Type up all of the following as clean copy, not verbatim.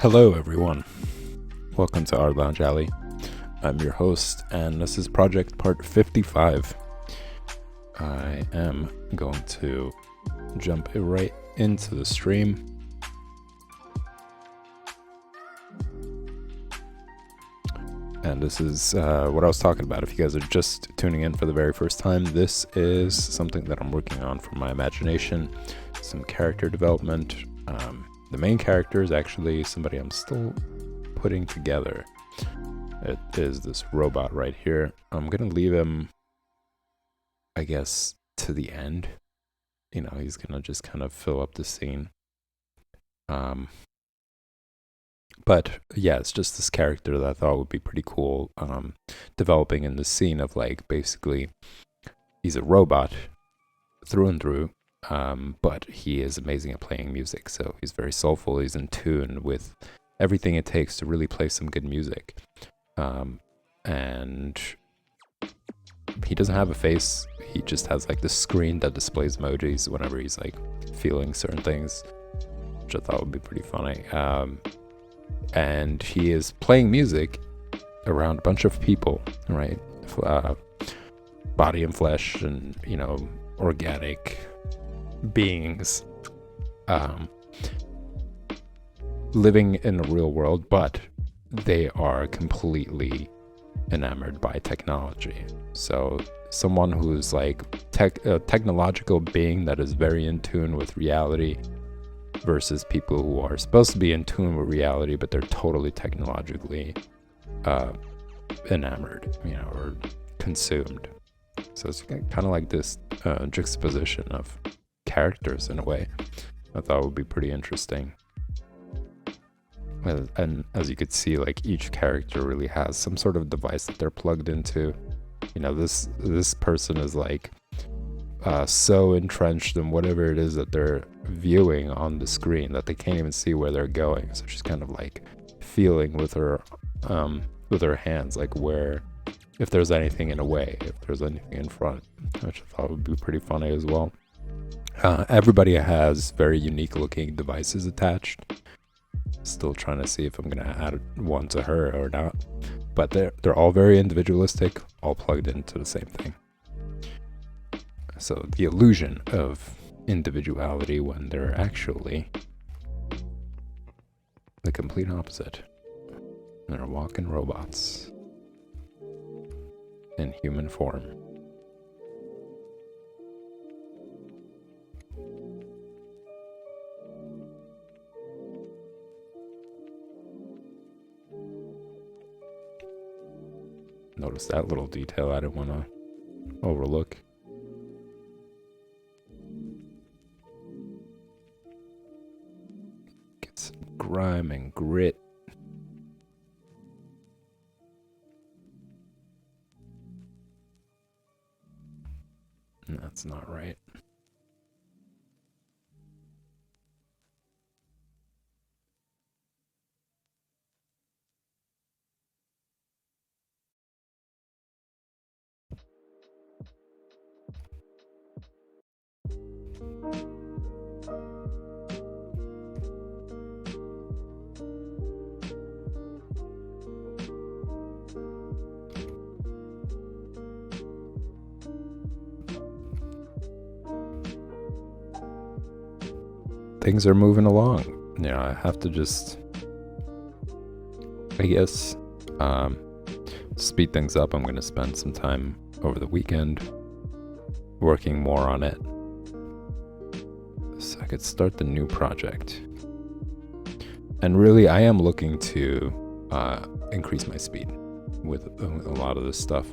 Hello, everyone. Welcome to our Lounge Alley. I'm your host, and this is Project Part 55. I am going to jump right into the stream. And this is what I was talking about. If you guys are just tuning in for the very first time, this is something that I'm working on for my imagination, some character development. The main character is actually somebody I'm still putting together. It is this robot right here. I'm going to leave him, I guess, to the end. You know, he's going to just kind of fill up the scene. But yeah, it's just this character that I thought would be pretty cool developing in the scene of, like, basically he's a robot through and through, but he is amazing at playing music. So he's very soulful. He's in tune with everything it takes to really play some good music. And he doesn't have a face. He just has like this screen that displays emojis whenever he's like feeling certain things, which I thought would be pretty funny. And he is playing music around a bunch of people, right? Body and flesh and, you know, organic beings living in the real world, but they are completely enamored by technology. So someone who's like a technological being that is very in tune with reality versus people who are supposed to be in tune with reality, but they're totally technologically enamored, you know, or consumed. So it's kind of like this juxtaposition of characters in a way. I thought would be pretty interesting. And as you could see, like, each character really has some sort of device that they're plugged into. You know, this person is like so entrenched in whatever it is that they're viewing on the screen that they can't even see where they're going. So she's kind of like feeling with her hands, like where, if there's anything in a way, if there's anything in front, which I thought would be pretty funny as well. Everybody has very unique looking devices attached. Still trying to see if I'm gonna add one to her or not, but they're all very individualistic, all plugged into the same thing. So the illusion of individuality when they're actually the complete opposite. They're walking robots in human form. Notice that little detail I didn't want to overlook. Get some grime and grit. That's not right. Things are moving along. You know, I have to just, I guess, speed things up. I'm going to spend some time over the weekend working more on it so I could start the new project. And really, I am looking to increase my speed with a lot of this stuff.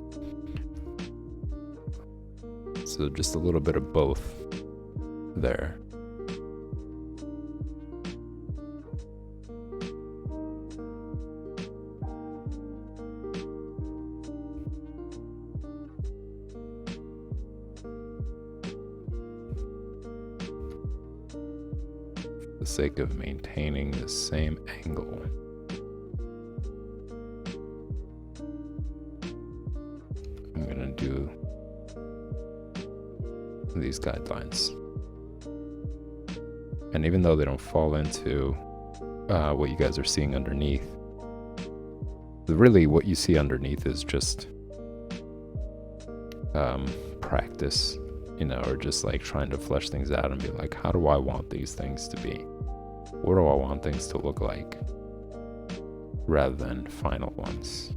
So just a little bit of both there. For the sake of maintaining the same angle. I'm gonna do these guidelines. And even though they don't fall into what you guys are seeing underneath. Really, what you see underneath is just practice, or just like trying to flesh things out and be like, how do I want these things to be? What do I want things to look like? Rather than final ones.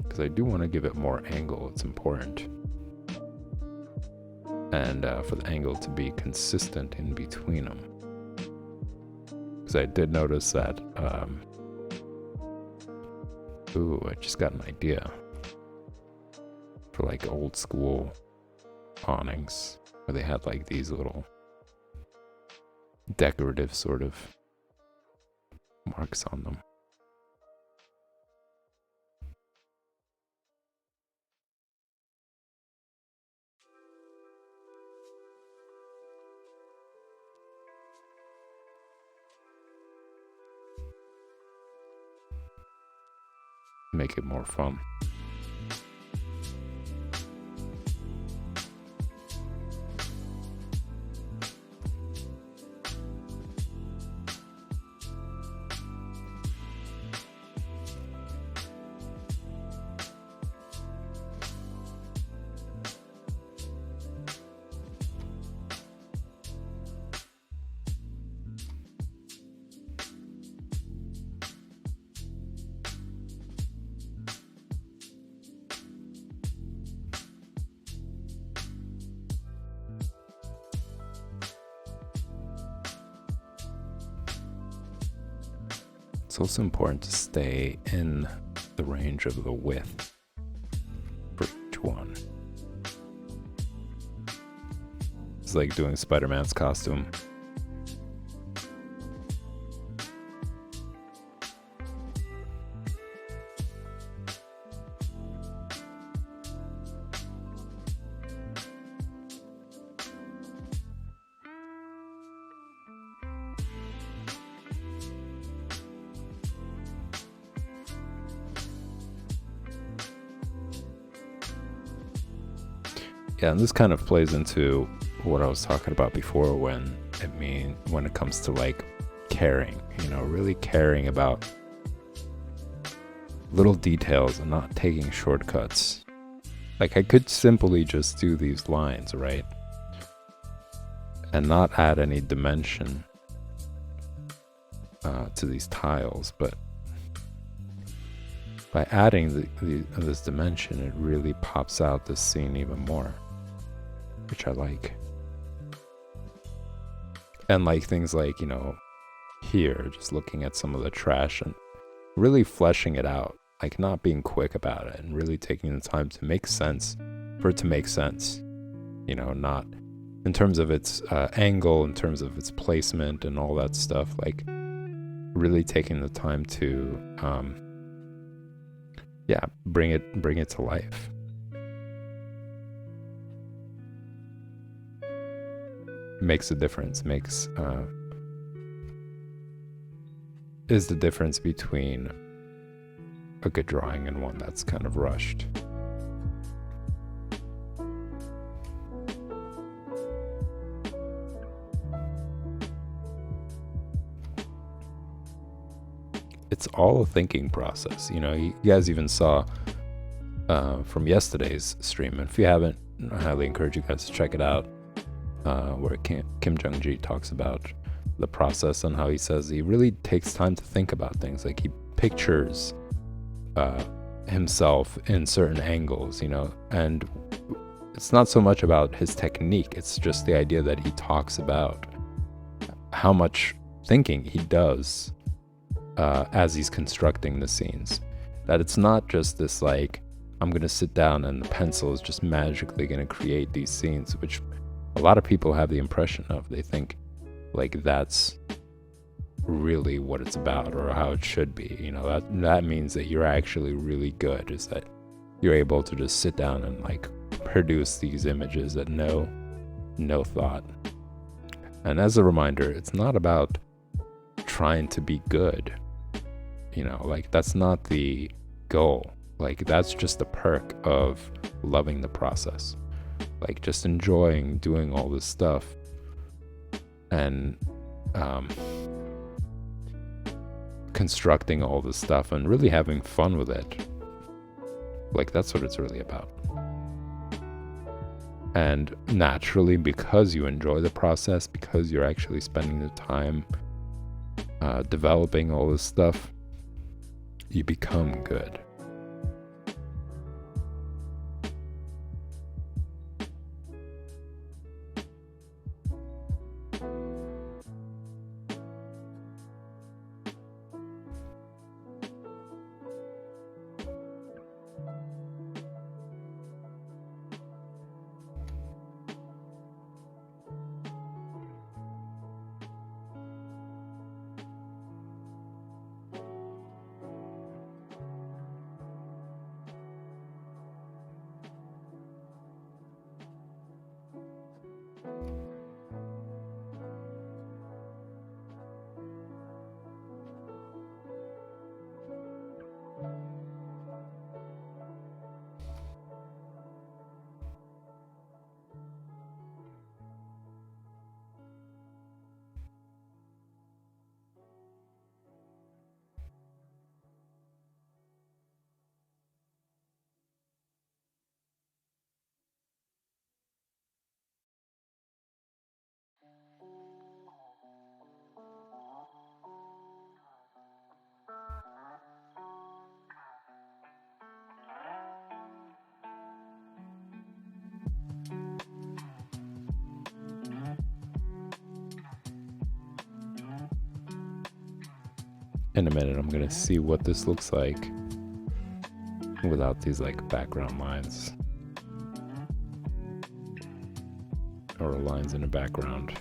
Because I do want to give it more angle. It's important. And for the angle to be consistent in between them. Because I did notice that, I just got an idea for like old school awnings where they had like these little decorative sort of marks on them. Make it more fun. It's also important to stay in the range of the width for each one. It's like doing Spider-Man's costume. Yeah, and this kind of plays into what I was talking about before when it comes to like caring, really caring about little details and not taking shortcuts. Like I could simply just do these lines, right? And not add any dimension to these tiles, but by adding this dimension, it really pops out this scene even more, which I like. And like things like, here, just looking at some of the trash and really fleshing it out, like not being quick about it and really taking the time to make sense, for it to make sense, not in terms of its angle, in terms of its placement and all that stuff, like really taking the time to, bring it to life. Makes a difference. Is the difference between a good drawing and one that's kind of rushed. It's all a thinking process. You guys even saw from yesterday's stream. And if you haven't, I highly encourage you guys to check it out. Where Kim Jung-ji talks about the process and how he says he really takes time to think about things. Like he pictures himself in certain angles, and it's not so much about his technique. It's just the idea that he talks about how much thinking he does as he's constructing the scenes. That it's not just this like, I'm going to sit down and the pencil is just magically going to create these scenes, which a lot of people have the impression of. They think like that's really what it's about or how it should be. That means that you're actually really good, is that you're able to just sit down and like produce these images at no thought. And as a reminder, it's not about trying to be good. Like that's not the goal. Like that's just the perk of loving the process. Like just enjoying doing all this stuff and constructing all this stuff and really having fun with it. Like that's what it's really about. And naturally, because you enjoy the process, because you're actually spending the time developing all this stuff, you become good. In a minute, I'm gonna see what this looks like without these like background lines or lines in the background.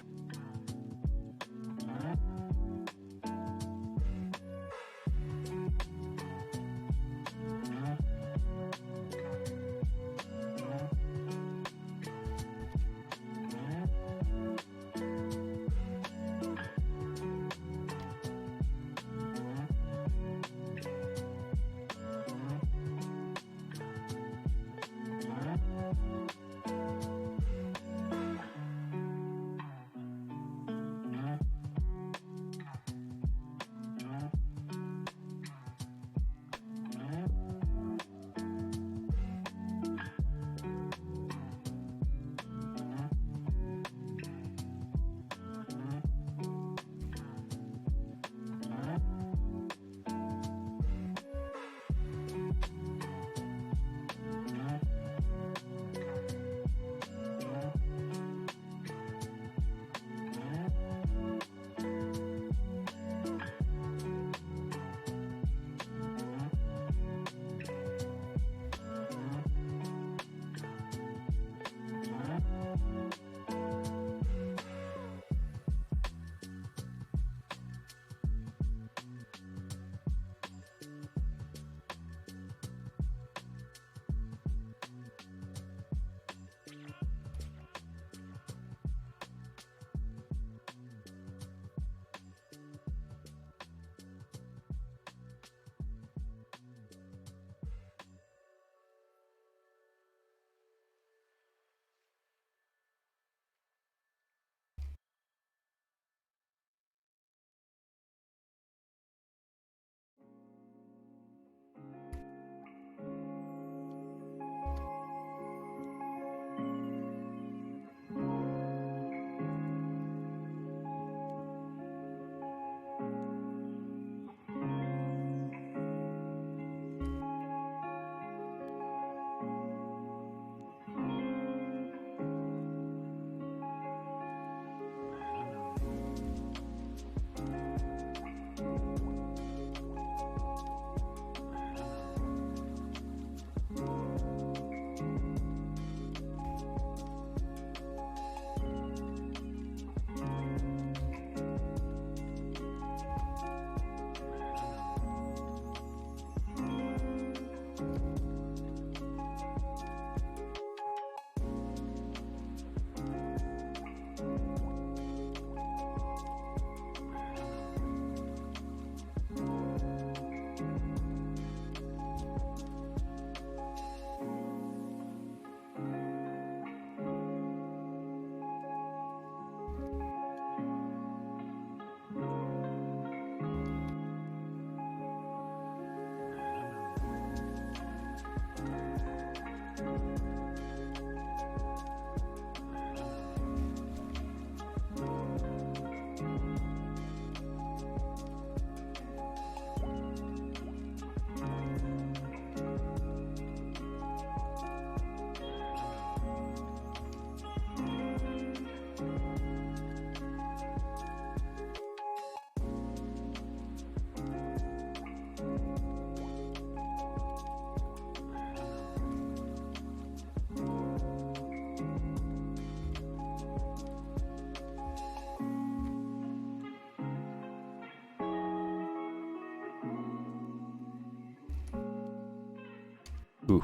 Ooh,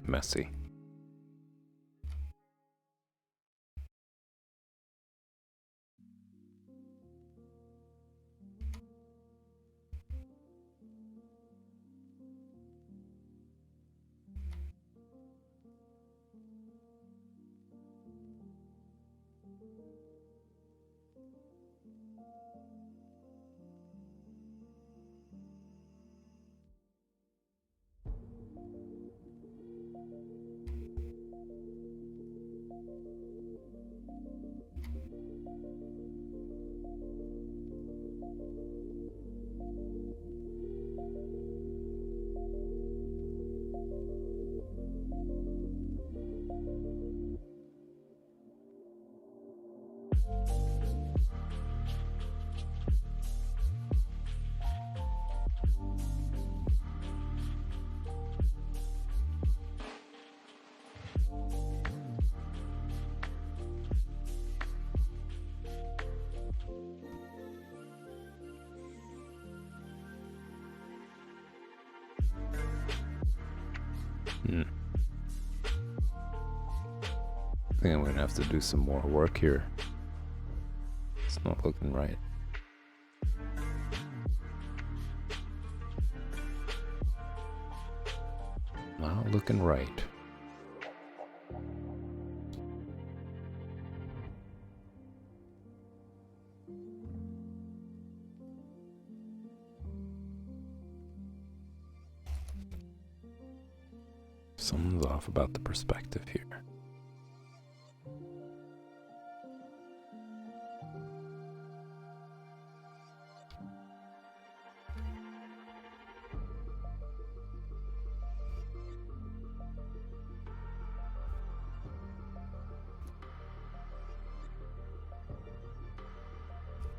messy. I think I'm gonna have to do some more work here. It's not looking right. Not looking right. Something's off about the perspective here.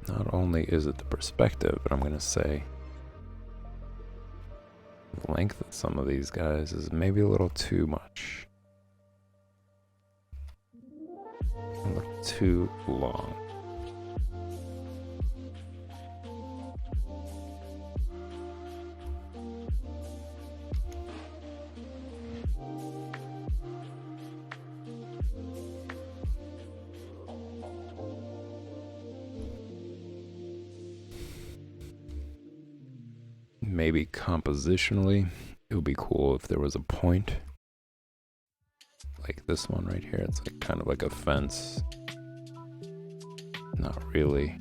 Not only is it the perspective, but I'm going to say the length of some of these guys is maybe a little too much. A little too long. Maybe compositionally, it would be cool if there was a point. Like this one right here, it's like kind of like a fence. Not really.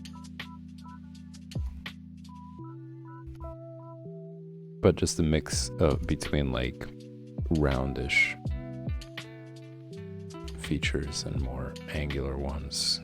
But just a mix of between like roundish features and more angular ones.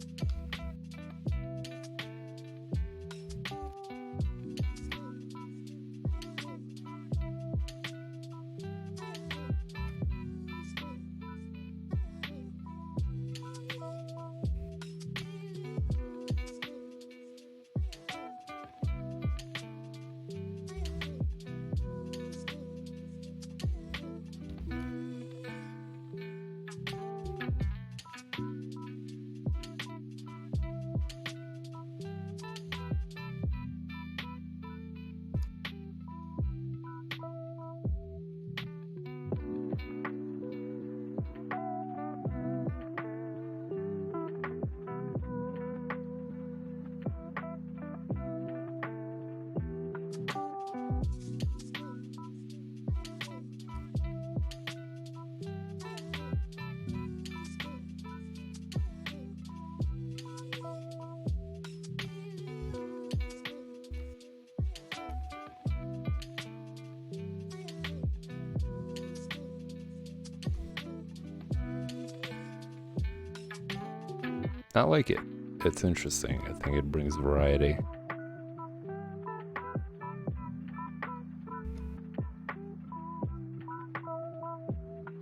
I like it. It's interesting. I think it brings variety.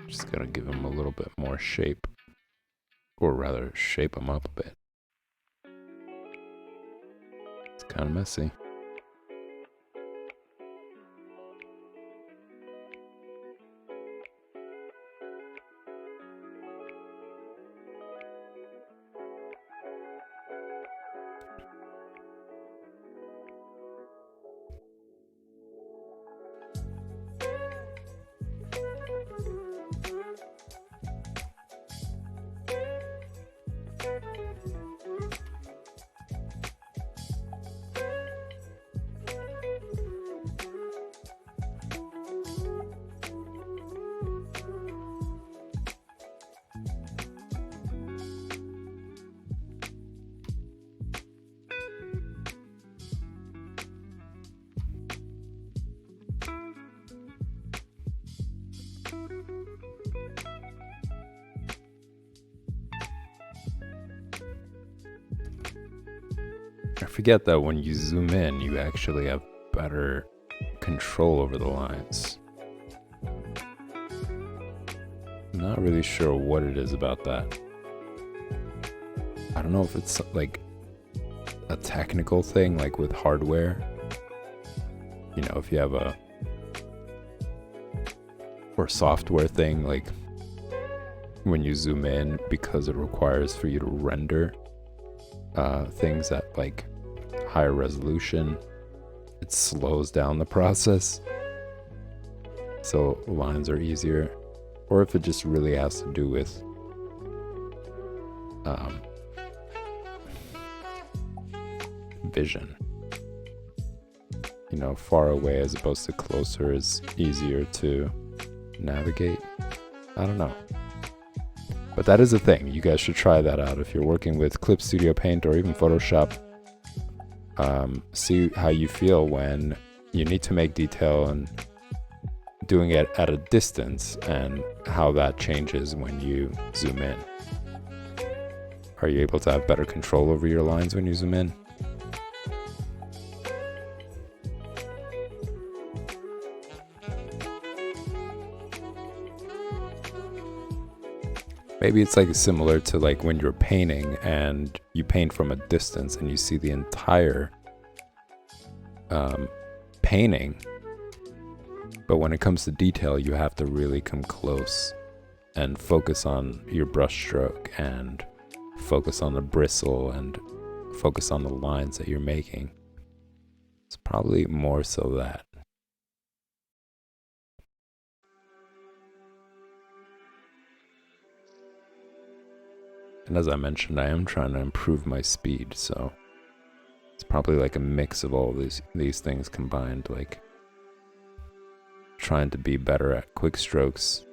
Just gotta give him a little bit more shape. Or rather, shape him up a bit. It's kind of messy. forget that when you zoom in, you actually have better control over the lines. I'm not really sure what it is about that. I don't know if it's like a technical thing, like with hardware. You know, if you have a or software thing, like when you zoom in, because it requires for you to render things at like higher resolution, it slows down the process, so lines are easier. Or if it just really has to do with vision. You know, far away as opposed to closer is easier to navigate. I don't know. But that is a thing. You guys should try that out if you're working with Clip Studio Paint or even Photoshop. See how you feel when you need to make detail and doing it at a distance, and how that changes when you zoom in. Are you able to have better control over your lines when you zoom in? Maybe it's like similar to like when you're painting and you paint from a distance and you see the entire painting, but when it comes to detail, you have to really come close and focus on your brush stroke and focus on the bristle and focus on the lines that you're making. It's probably more so that. And as I mentioned, I am trying to improve my speed, so it's probably like a mix of all these things combined, like trying to be better at quick strokes,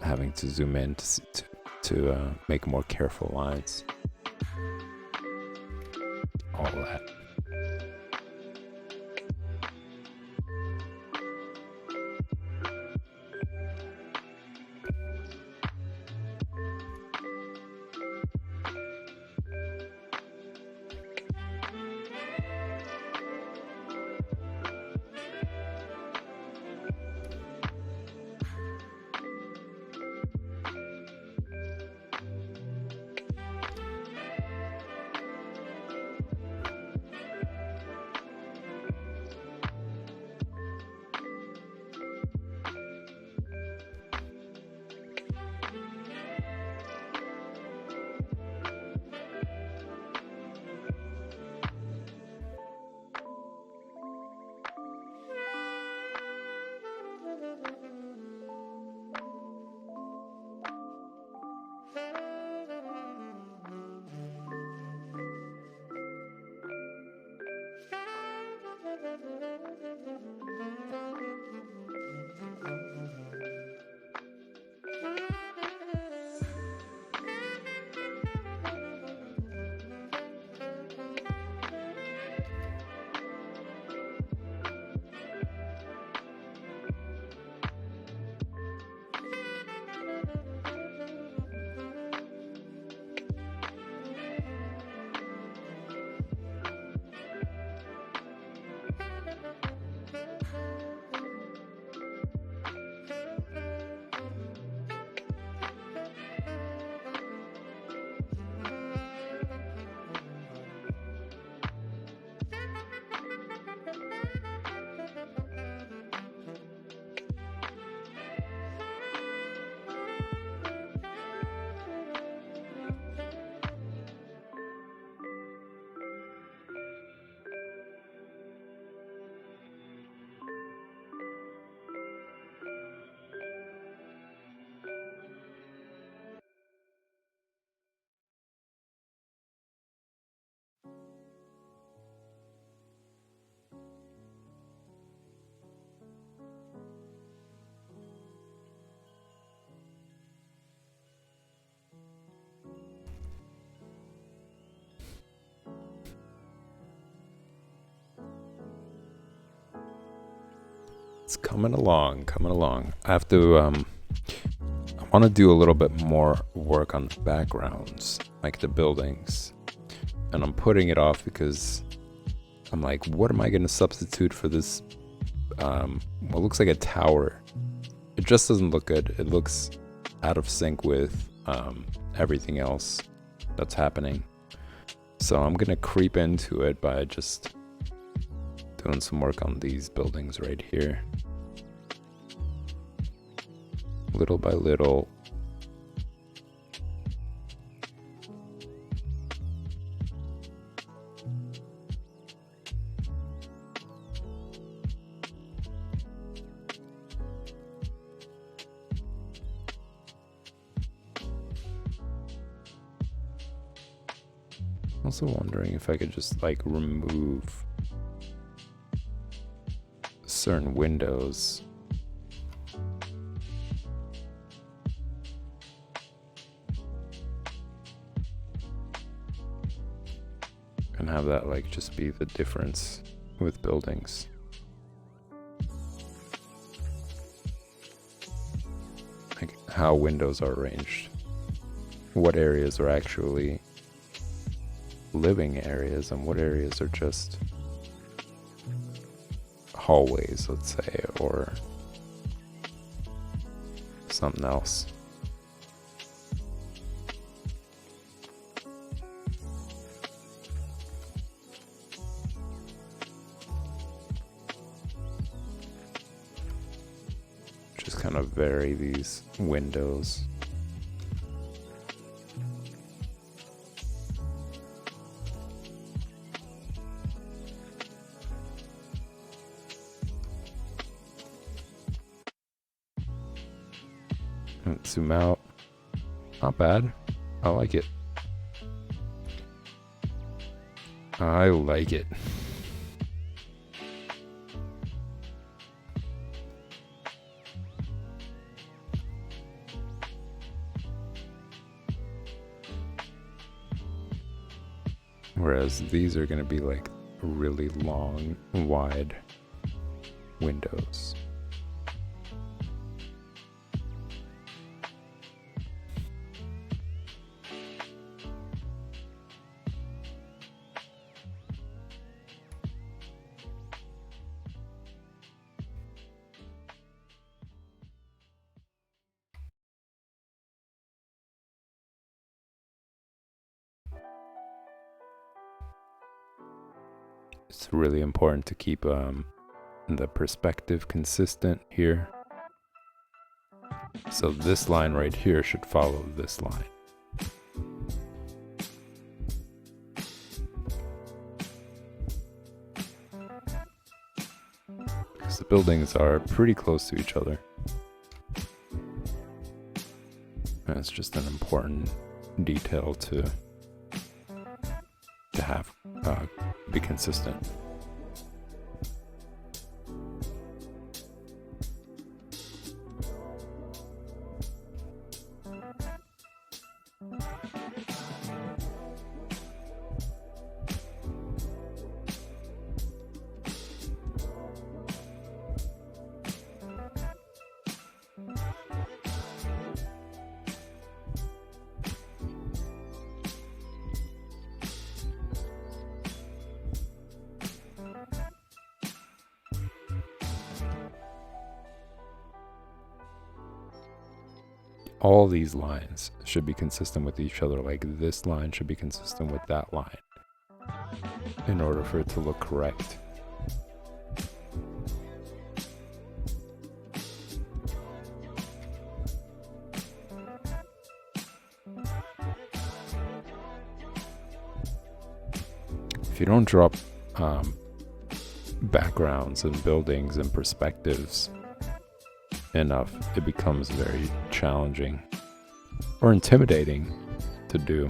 having to zoom in to make more careful lines, all that. It's coming along, coming along. I have to, I want to do a little bit more work on the backgrounds. like the buildings. And I'm putting it off because I'm like, what am I going to substitute for this? What looks like a tower. It just doesn't look good. It looks out of sync with everything else that's happening. So I'm going to creep into it by just doing some work on these buildings right here. Little by little. Also wondering if I could just like remove certain windows. And have that like just be the difference with buildings. Like how windows are arranged. What areas are actually living areas and what areas are just hallways, let's say, or something else. Just kind of vary these windows. Zoom out. Not bad. I like it. I like it. Whereas these are going to be like really long, wide windows. It's really important to keep the perspective consistent here. So this line right here should follow this line. Because the buildings are pretty close to each other. And it's just an important detail to have be consistent. All these lines should be consistent with each other. Like this line should be consistent with that line in order for it to look correct. If you don't drop backgrounds and buildings and perspectives enough, it becomes very challenging or intimidating to do.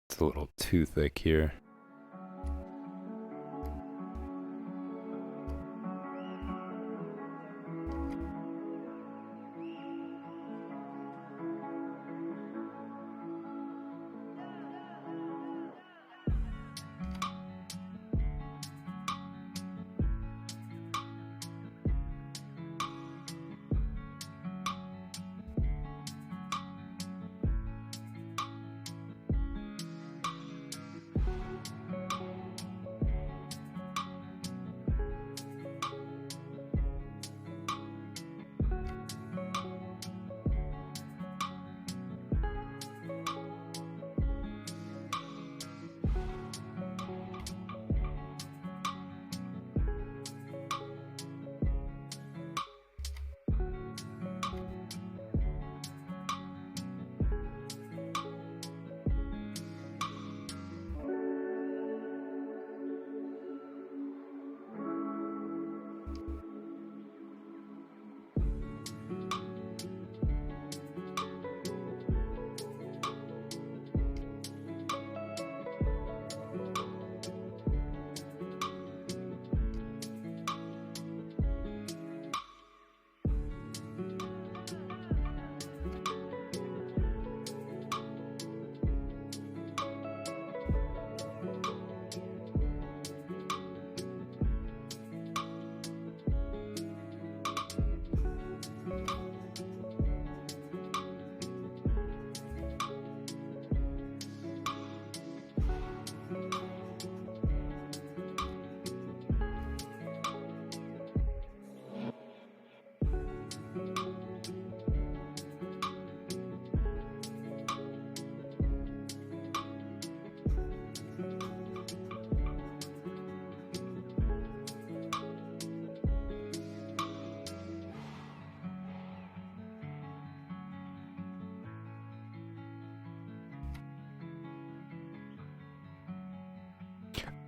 It's a little too thick here.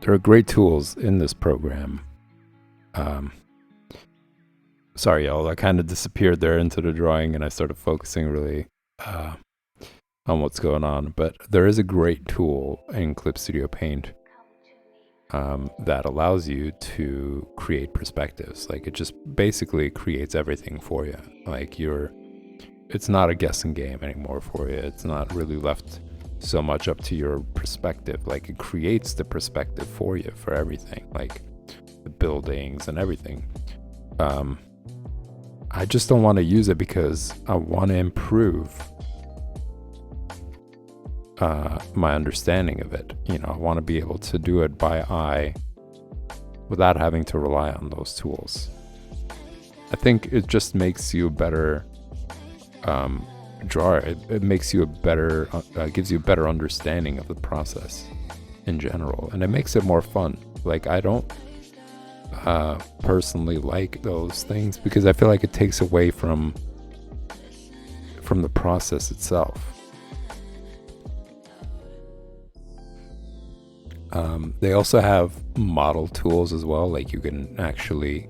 there are great tools in this program. Sorry, y'all. I kind of disappeared there into the drawing, and I started focusing really on what's going on. But there is a great tool in Clip Studio Paint that allows you to create perspectives. Like, it just basically creates everything for you. Like, it's not a guessing game anymore for you. It's not really left so much up to your perspective. Like, it creates the perspective for you for everything, like the buildings and everything. I just don't want to use it because I want to improve my understanding of it. I want to be able to do it by eye without having to rely on those tools. I think it just makes you a better drawer. It makes you a better, gives you a better understanding of the process in general, and it makes it more fun. Like, I don't personally like those things because I feel like it takes away from the process itself. They also have model tools as well. Like, you can actually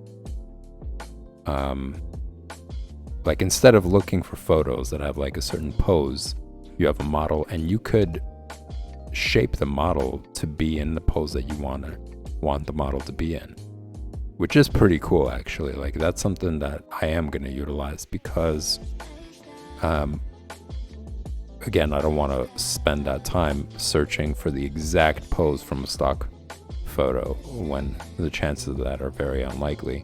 like, instead of looking for photos that have like a certain pose, you have a model, and you could shape the model to be in the pose that you want the model to be in, which is pretty cool, actually. Like, that's something that I am going to utilize because again, I don't want to spend that time searching for the exact pose from a stock photo when the chances of that are very unlikely.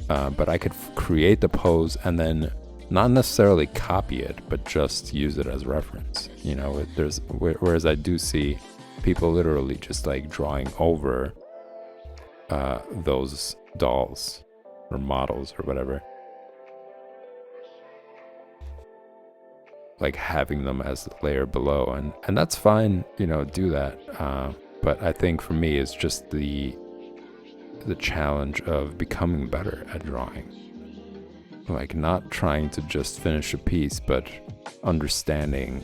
But I could create the pose and then not necessarily copy it, but just use it as reference. Whereas I do see people literally just like drawing over those dolls or models or whatever, like having them as the layer below, and that's fine, do that. But I think for me, it's just the challenge of becoming better at drawing. Like, not trying to just finish a piece, but understanding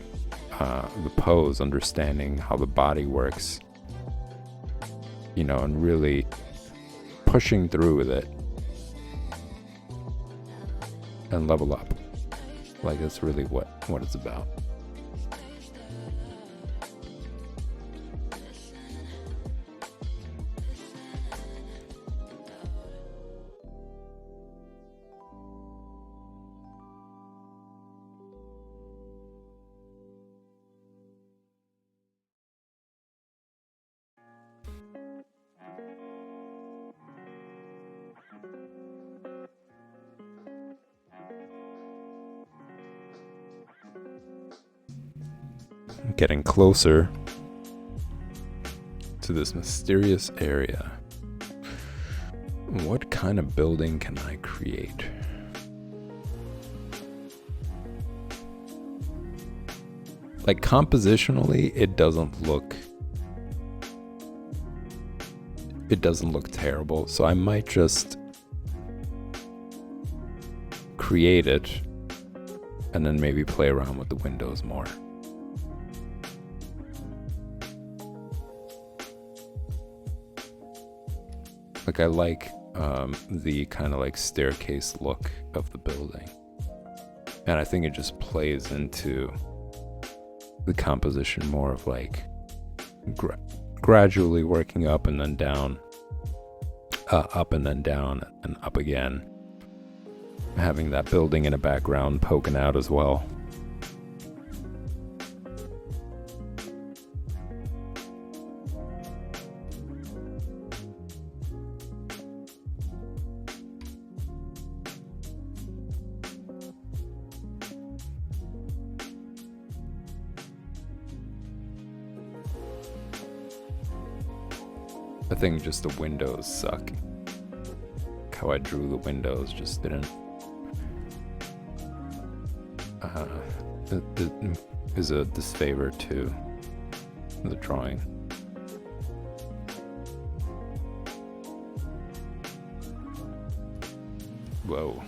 the pose, understanding how the body works, and really pushing through with it and level up. Like, that's really what it's about. Getting closer to this mysterious area. What kind of building can I create? Like, compositionally, it doesn't look terrible, so I might just create it and then maybe play around with the windows more. Like, I like the kind of like staircase look of the building, and I think it just plays into the composition more of like gradually working up and then down, up and then down and up again, having that building in a background poking out as well. I think just the windows suck. How I drew the windows just didn't. It is a disfavor to the drawing. Whoa.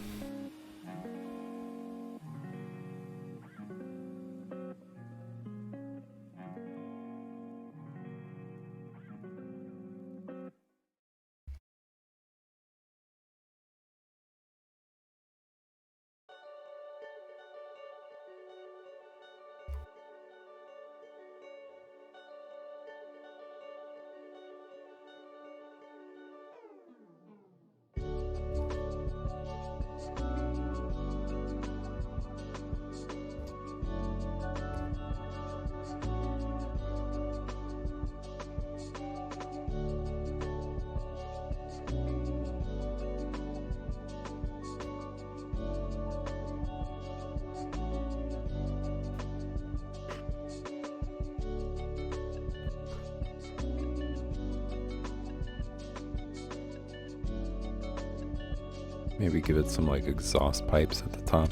Maybe give it some like exhaust pipes at the top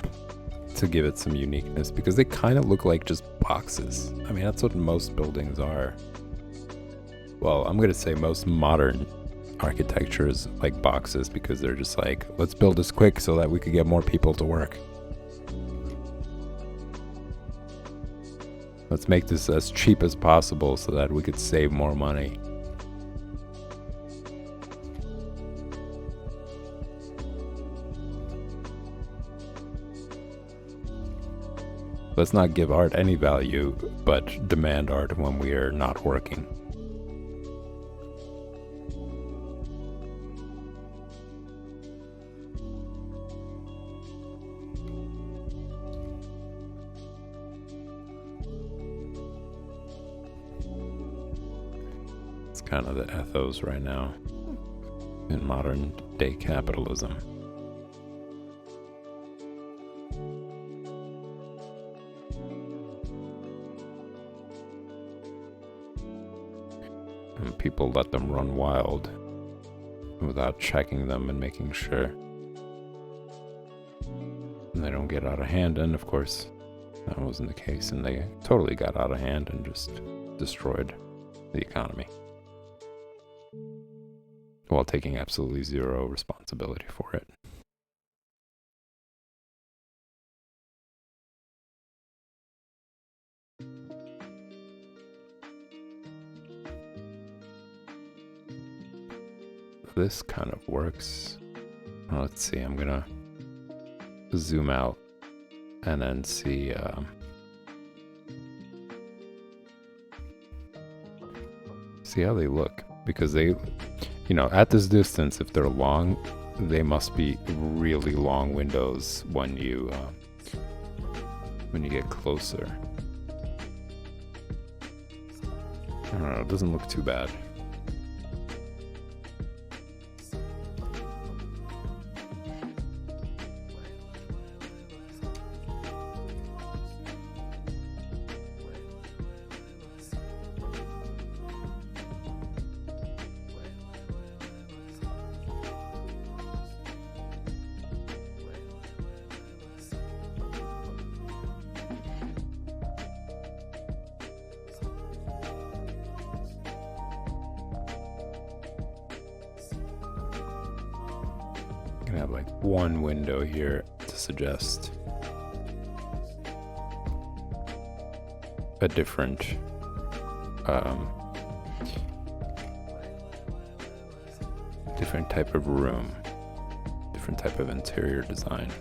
to give it some uniqueness, because they kind of look like just boxes. I mean, that's what most buildings are. Well, I'm gonna say most modern architecture is like boxes, because they're just like, let's build this quick so that we could get more people to work. Let's make this as cheap as possible so that we could save more money. Let's not give art any value, but demand art when we are not working. It's kind of the ethos right now in modern day capitalism. And people let them run wild without checking them and making sure they don't get out of hand. And of course, that wasn't the case, and they totally got out of hand and just destroyed the economy while taking absolutely zero responsibility for it. This kind of works. Well, let's see, I'm gonna zoom out and then see how they look, because they, you know, at this distance, if they're long, they must be really long windows when you get closer. I don't know, it doesn't look too bad. Gonna have like one window here to suggest a different different type of room, different type of interior design.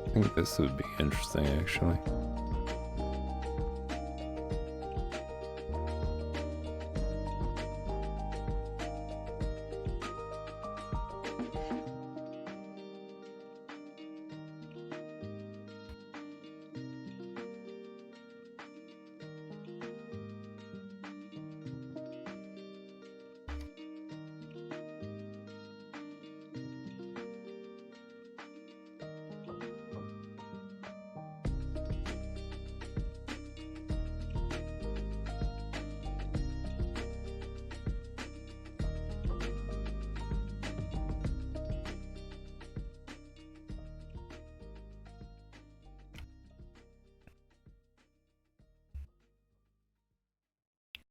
I think this would be interesting, actually.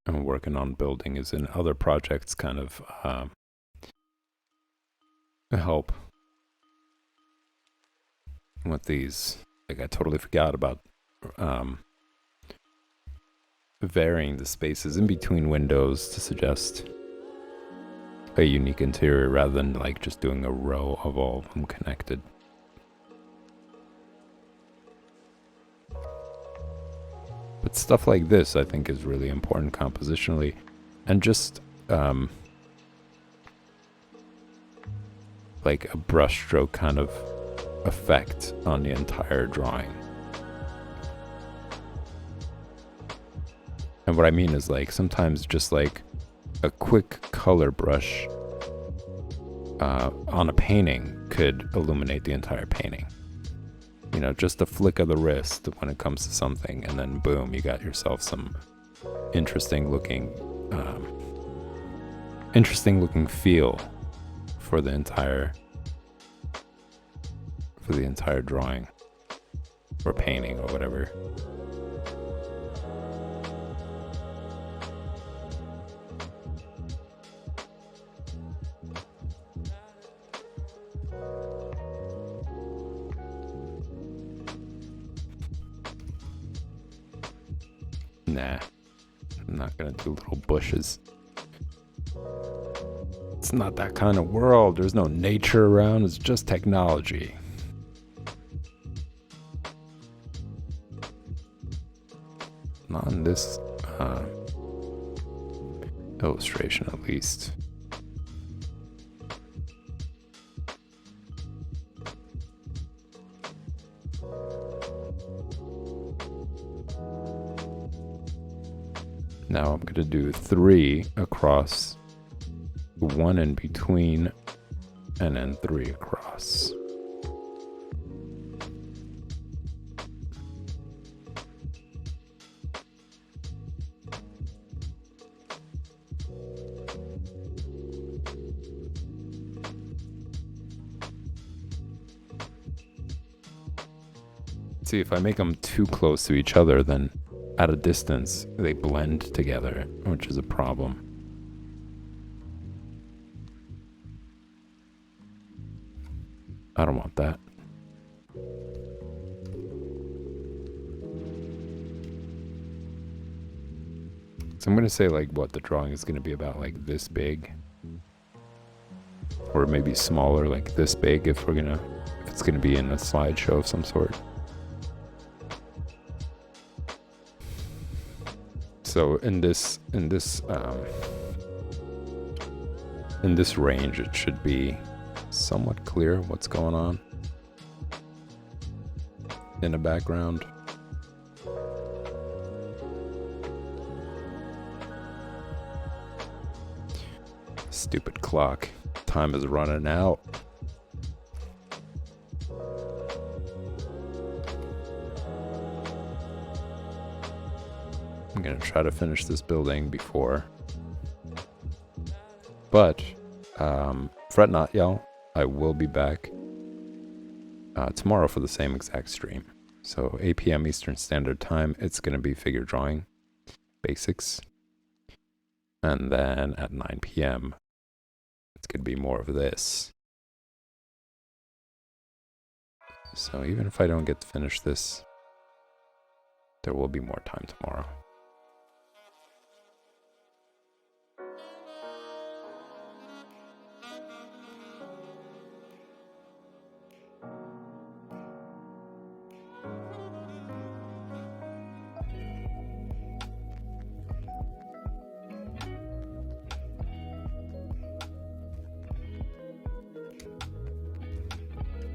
I'm working on building is in other projects kind of help with these. Like, I totally forgot about varying the spaces in between windows to suggest a unique interior rather than like just doing a row of all of them connected. But stuff like this, I think, is really important compositionally, and just like a brushstroke kind of effect on the entire drawing. And what I mean is, like, sometimes just like a quick color brush on a painting could illuminate the entire painting. You know, just a flick of the wrist when it comes to something, and then boom, you got yourself some interesting looking feel for the entire drawing or painting or whatever. Nah, I'm not gonna do little bushes. It's not that kind of world. There's no nature around. It's just technology. Not in this illustration, at least. Now I'm going to do 3 across, 1 in between, and then 3 across. See, if I make them too close to each other, then at a distance, they blend together, which is a problem. I don't want that. So I'm going to say, like, what the drawing is going to be about, like, this big. Or maybe smaller, like this big, if it's going to be in a slideshow of some sort. So in this range, it should be somewhat clear what's going on in the background. Stupid clock. Time is running out. I'm gonna try to finish this building before. But, fret not, y'all. I will be back tomorrow for the same exact stream. So 8 p.m. Eastern Standard Time, it's gonna be figure drawing basics. And then at 9 p.m., it's gonna be more of this. So even if I don't get to finish this, there will be more time tomorrow.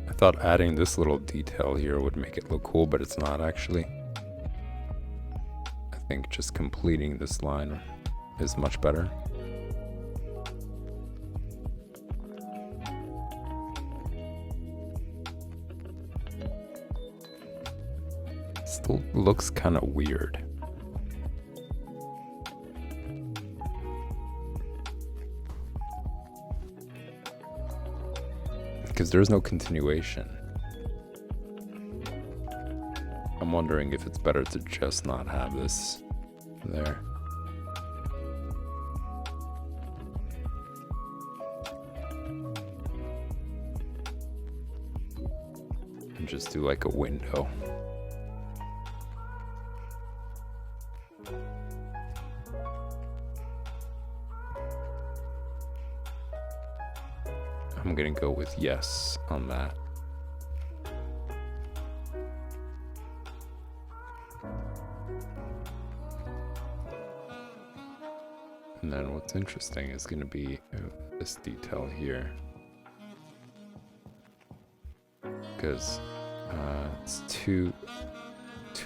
I thought adding this little detail here would make it look cool, but it's not actually. I think just completing this line is much better. Still looks kind of weird. Because there's no continuation. I'm wondering if it's better to just not have this there. And just do like a window. I'm gonna go with yes on that. And then what's interesting is going to be this detail here, because it's too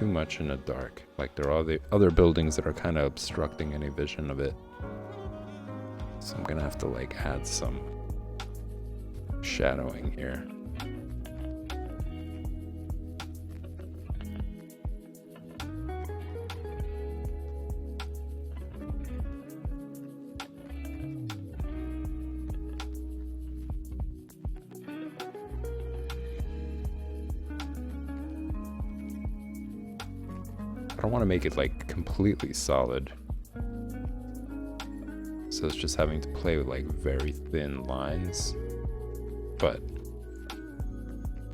much in the dark. Like there are the other buildings that are kind of obstructing any vision of it. So I'm gonna have to like add some shadowing here. I don't want to make it like completely solid. So it's just having to play with like very thin lines. But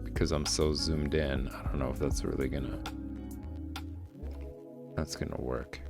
because I'm so zoomed in, I don't know if that's really gonna work.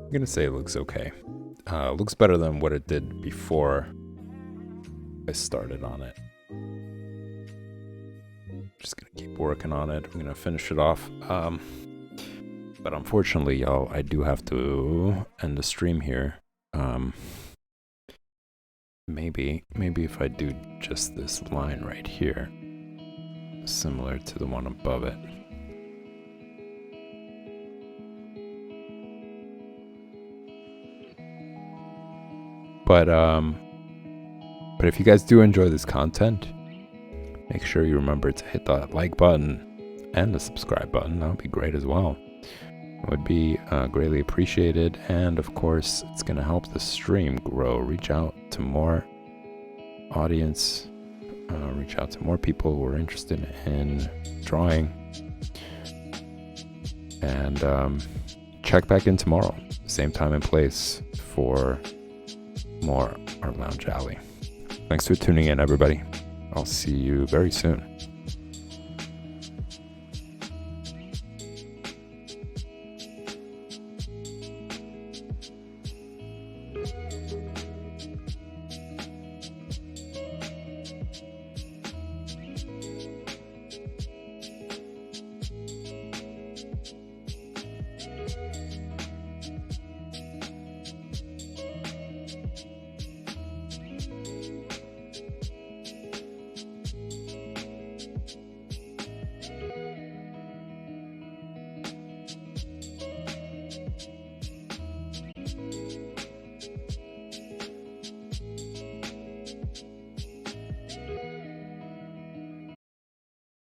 I'm gonna say it looks okay. Looks better than what it did before I started on it. Just gonna keep working on it. I'm gonna finish it off. But unfortunately, y'all, I do have to end the stream here. Maybe if I do just this line right here, similar to the one above it. But if you guys do enjoy this content, make sure you remember to hit that like button and the subscribe button. That would be great as well. It would be greatly appreciated. And of course, it's going to help the stream grow. Reach out to more audience. Reach out to more people who are interested in drawing. And check back in tomorrow, same time and place, for more Art Lounge Alley. Thanks for tuning in, everybody. I'll see you very soon.